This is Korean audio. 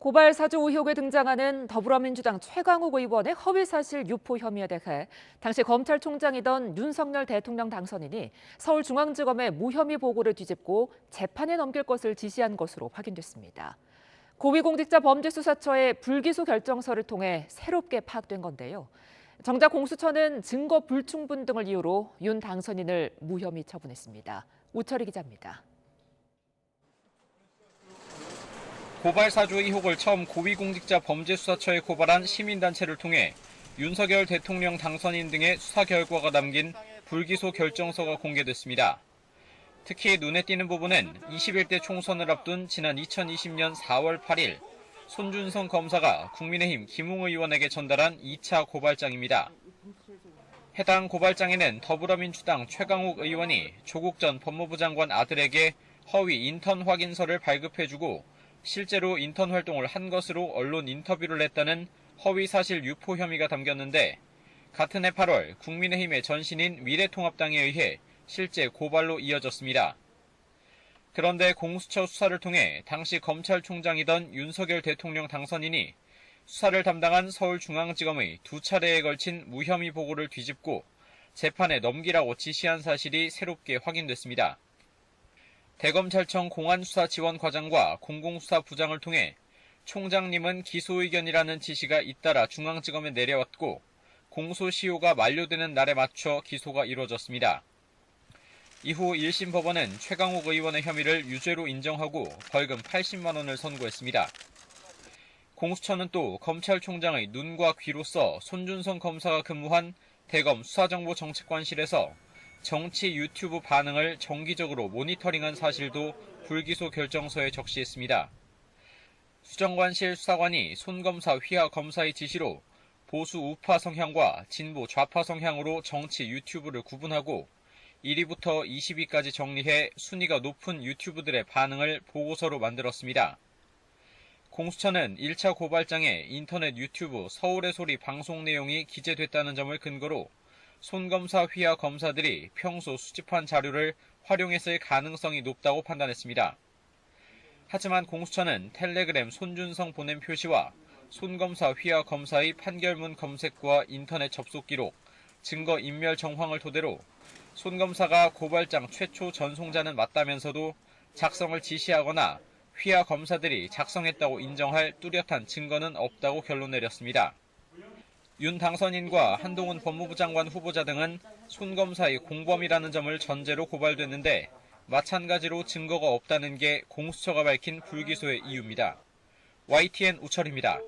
고발 사주 의혹에 등장하는 더불어민주당 최강욱 의원의 허위사실 유포 혐의에 대해 당시 검찰총장이던 윤석열 대통령 당선인이 서울중앙지검에 무혐의 보고를 뒤집고 재판에 넘길 것을 지시한 것으로 확인됐습니다. 고위공직자범죄수사처의 불기소 결정서를 통해 새롭게 파악된 건데요. 정작 공수처는 증거 불충분 등을 이유로 윤 당선인을 무혐의 처분했습니다. 우철희 기자입니다. 고발 사주 의혹을 처음 고위공직자범죄수사처에 고발한 시민단체를 통해 윤석열 대통령 당선인 등의 수사 결과가 담긴 불기소 결정서가 공개됐습니다. 특히 눈에 띄는 부분은 21대 총선을 앞둔 지난 2020년 4월 8일 손준성 검사가 국민의힘 김웅 의원에게 전달한 2차 고발장입니다. 해당 고발장에는 더불어민주당 최강욱 의원이 조국 전 법무부 장관 아들에게 허위 인턴 확인서를 발급해주고 실제로 인턴 활동을 한 것으로 언론 인터뷰를 했다는 허위 사실 유포 혐의가 담겼는데 같은 해 8월 국민의힘의 전신인 미래통합당에 의해 실제 고발로 이어졌습니다. 그런데 공수처 수사를 통해 당시 검찰총장이던 윤석열 대통령 당선인이 수사를 담당한 서울중앙지검의 2차례에 걸친 무혐의 보고를 뒤집고 재판에 넘기라고 지시한 사실이 새롭게 확인됐습니다. 대검찰청 공안수사지원과장과 공공수사부장을 통해 총장님은 기소 의견이라는 지시가 잇따라 중앙지검에 내려왔고 공소시효가 만료되는 날에 맞춰 기소가 이루어졌습니다. 이후 1심 법원은 최강욱 의원의 혐의를 유죄로 인정하고 벌금 80만 원을 선고했습니다. 공수처는 또 검찰총장의 눈과 귀로서 손준성 검사가 근무한 대검 수사정보정책관실에서 정치 유튜브 반응을 정기적으로 모니터링한 사실도 불기소 결정서에 적시했습니다. 수정관실 수사관이 손 검사 휘하 검사의 지시로 보수 우파 성향과 진보 좌파 성향으로 정치 유튜브를 구분하고 1위부터 20위까지 정리해 순위가 높은 유튜브들의 반응을 보고서로 만들었습니다. 공수처는 1차 고발장에 인터넷 유튜브 서울의 소리 방송 내용이 기재됐다는 점을 근거로 손 검사 휘하 검사들이 평소 수집한 자료를 활용했을 가능성이 높다고 판단했습니다. 하지만 공수처는 텔레그램 손준성 보냄 표시와 손 검사 휘하 검사의 판결문 검색과 인터넷 접속 기록, 증거 인멸 정황을 토대로 손 검사가 고발장 최초 전송자는 맞다면서도 작성을 지시하거나 휘하 검사들이 작성했다고 인정할 뚜렷한 증거는 없다고 결론 내렸습니다. 윤 당선인과 한동훈 법무부 장관 후보자 등은 손 검사의 공범이라는 점을 전제로 고발됐는데 마찬가지로 증거가 없다는 게 공수처가 밝힌 불기소의 이유입니다. YTN 우철입니다.